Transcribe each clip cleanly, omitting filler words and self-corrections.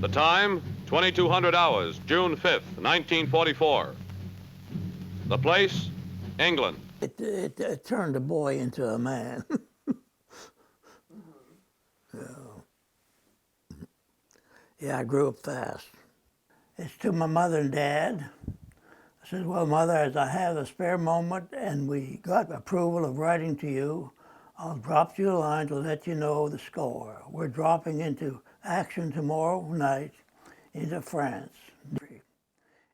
The time, 2200 hours, June 5th, 1944. The place, England. It turned a boy into a man. Yeah, I grew up fast. It's to my mother and dad. I said, well, Mother, as I have a spare moment and we got approval of writing to you, I'll drop you a line to let you know the score. We're dropping into action tomorrow night into France.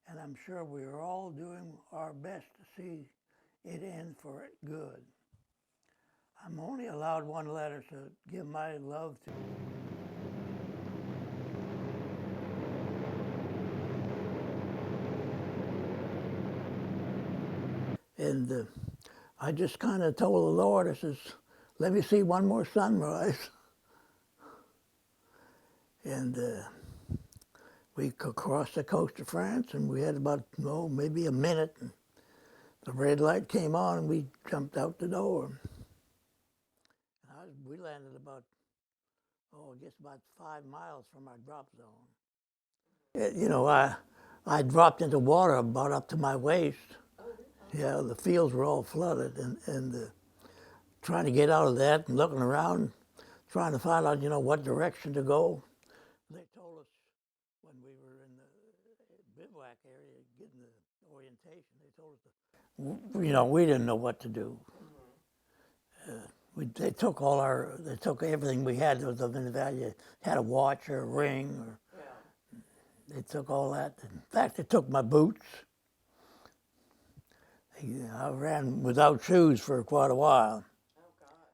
And I'm sure we are all doing our best to see it end for good. I'm only allowed one letter to give my love to. And I just kind of told the Lord, I says, let me see one more sunrise. And we crossed the coast of France, and we had about, maybe a minute. And the red light came on, and we jumped out the door. We landed about, I guess about 5 miles from our drop zone. I dropped into water about up to my waist. Yeah, the fields were all flooded, and trying to get out of that and looking around, trying to find out, what direction to go. They told us when we were in the bivouac area getting the orientation, they told us, we didn't know what to do. They took everything we had that was of any value. Had a watch or a ring, or they took all that. In fact, they took my boots. I ran without shoes for quite a while. Oh, God.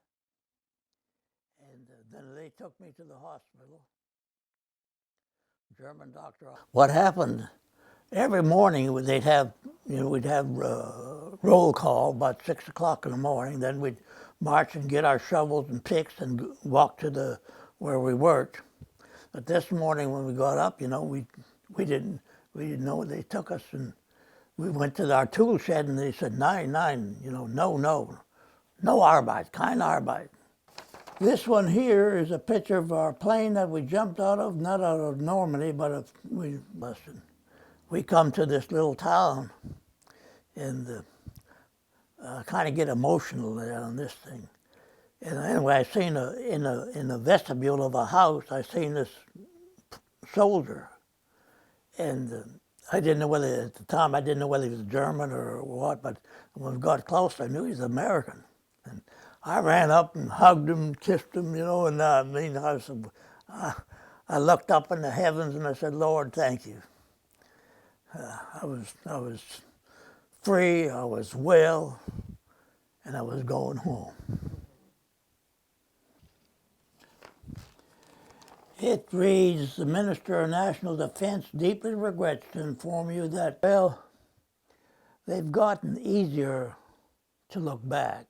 And then they took me to the hospital. German doctor. What happened? Every morning we'd have roll call about 6 o'clock in the morning. Then we'd march and get our shovels and picks and walk to where we worked. But this morning when we got up, we didn't know. They took us and we went to our tool shed and they said, nine, no Arbeit, kein Arbeit. This one here is a picture of our plane that we jumped out of, not out of Normandy, but we busted. We come to this little town, and kind of get emotional there on this thing. And anyway, I seen in the vestibule of a house, I seen this soldier, and I didn't know whether at the time he was German or what, but when we got close, I knew he was American. And I ran up and hugged him, kissed him, and I looked up in the heavens and I said, Lord, thank you. I was free, I was well, and I was going home. It reads, the Minister of National Defense deeply regrets to inform you that, well, they've gotten easier to look back,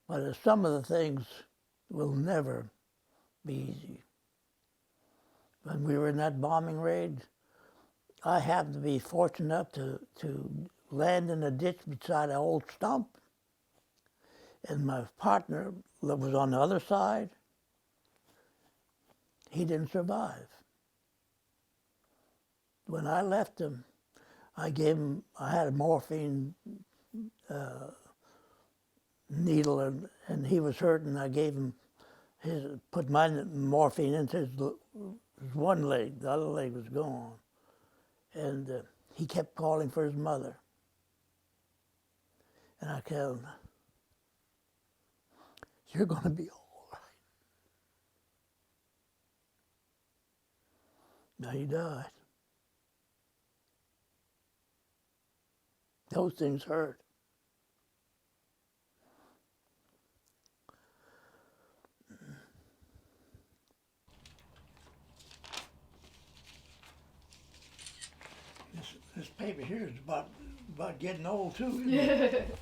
but some of the things will never be easy. When we were in that bombing raid, I happened to be fortunate enough to land in a ditch beside an old stump, and my partner that was on the other side, he didn't survive. When I left him, I had a morphine needle, and he was hurt, and I gave him put my morphine into his one leg. The other leg was gone. And he kept calling for his mother. And I told him, you're going to be all right. Now he died. Those things hurt. This paper here is about getting old too, isn't it?